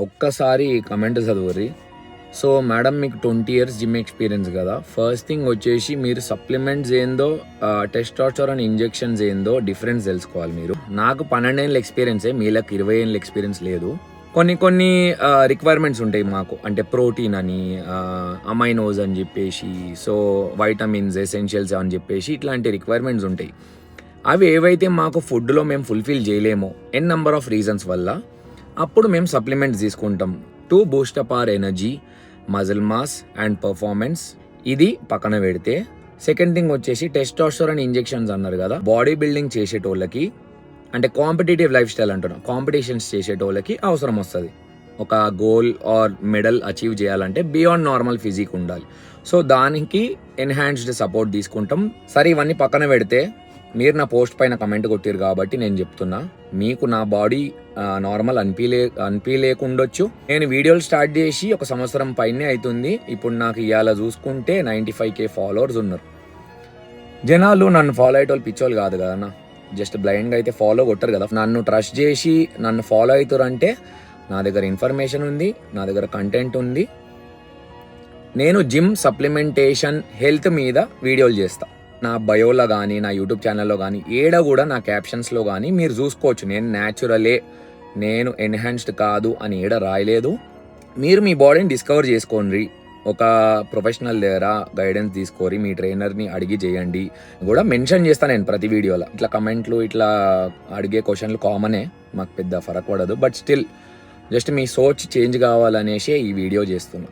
ఒక్కసారి comment చదువుర్రి. So madam మీకు 20 years gym experience కదా, ఫస్ట్ థింగ్ వచ్చేసి మీరు సప్లిమెంట్స్ ఏందో టెస్టోస్టెరాన్ ఇంజెక్షన్స్ ఏందో డిఫరెన్స్ తెలుసుకోవాలి మీరు. నాకు 12 ఏళ్ళ ఎక్స్పీరియన్సే, మీలకు 20 ఏళ్ళ ఎక్స్పీరియన్స్ లేదు. కొన్ని రిక్వైర్మెంట్స్ ఉంటాయి మాకు, అంటే ప్రోటీన్ అని, అమైనోస్ అని చెప్పేసి, సో వైటమిన్స్ ఎసెన్షియల్స్ అని చెప్పేసి ఇట్లాంటి రిక్వైర్మెంట్స్ ఉంటాయి. అవి ఏవైతే మాకు ఫుడ్లో మేము ఫుల్ఫిల్ చేయలేమో నెంబర్ ఆఫ్ రీజన్స్ వల్ల, అప్పుడు మేము సప్లిమెంట్స్ తీసుకుంటాం to boost up our energy, muscle mass and performance. ఇది పక్కన పెడితే సెకండ్ థింగ్ వచ్చేసి టెస్టోస్టెరాన్ ఇంజెక్షన్స్ అన్నారు కదా, బాడీ బిల్డింగ్ చేసేటోళ్ళకి, అంటే కాంపిటేటివ్ లైఫ్ స్టైల్ అంటున్నాం, కాంపిటీషన్స్ చేసేటోళ్ళకి అవసరం వస్తుంది. ఒక గోల్ ఆర్ మెడల్ అచీవ్ చేయాలంటే బియాండ్ నార్మల్ ఫిజిక్ ఉండాలి. సో దానికి ఎన్హాన్స్డ్ సపోర్ట్ తీసుకుంటాం. సరే ఇవన్నీ పక్కన పెడితే, మీరు నా పోస్ట్ పైన కమెంట్ కొట్టారు కాబట్టి నేను చెప్తున్నా, మీకు నా బాడీ నార్మల్ అనిపించలేకుండొచ్చు. నేను వీడియోలు స్టార్ట్ చేసి 1 సంవత్సరం పైనే అవుతుంది. ఇప్పుడు నాకు ఇవాళ చూసుకుంటే 95K ఫాలోవర్స్ ఉన్నారు. జనాలు నన్ను ఫాలో అయ్యేటోళ్ళు పిచ్చోళ్ళు కాదు కదా అన్న, జస్ట్ బ్లైండ్గా అయితే ఫాలో కొట్టరు కదా. నన్ను ట్రస్ట్ చేసి నన్ను ఫాలో అవుతారంటే నా దగ్గర ఇన్ఫర్మేషన్ ఉంది, నా దగ్గర కంటెంట్ ఉంది. నేను జిమ్ సప్లిమెంటేషన్ హెల్త్ మీద వీడియోలు చేస్తా. నా బయోలో కానీ, నా యూట్యూబ్ ఛానల్లో కానీ, ఏడ కూడా నా క్యాప్షన్స్లో కానీ మీరు చూసుకోవచ్చు, నేను న్యాచురలే, నేను ఎన్హాన్స్డ్ కాదు అని ఏడ రాయలేదు. మీరు మీ బాడీని డిస్కవర్ చేసుకోండి, ఒక ప్రొఫెషనల్ దగ్గర గైడెన్స్ తీసుకోరి, మీ ట్రైనర్ని అడిగి చేయండి కూడా మెన్షన్ చేస్తాను నేను ప్రతి వీడియోలో. ఇట్లా కమెంట్లు ఇట్లా అడిగే క్వశ్చన్లు కామనే, మాకు పెద్ద ఫరక్ పడదు. బట్ స్టిల్ జస్ట్ మీ సోచ్ చేంజ్ కావాలనేసి ఈ వీడియో చేస్తున్నా.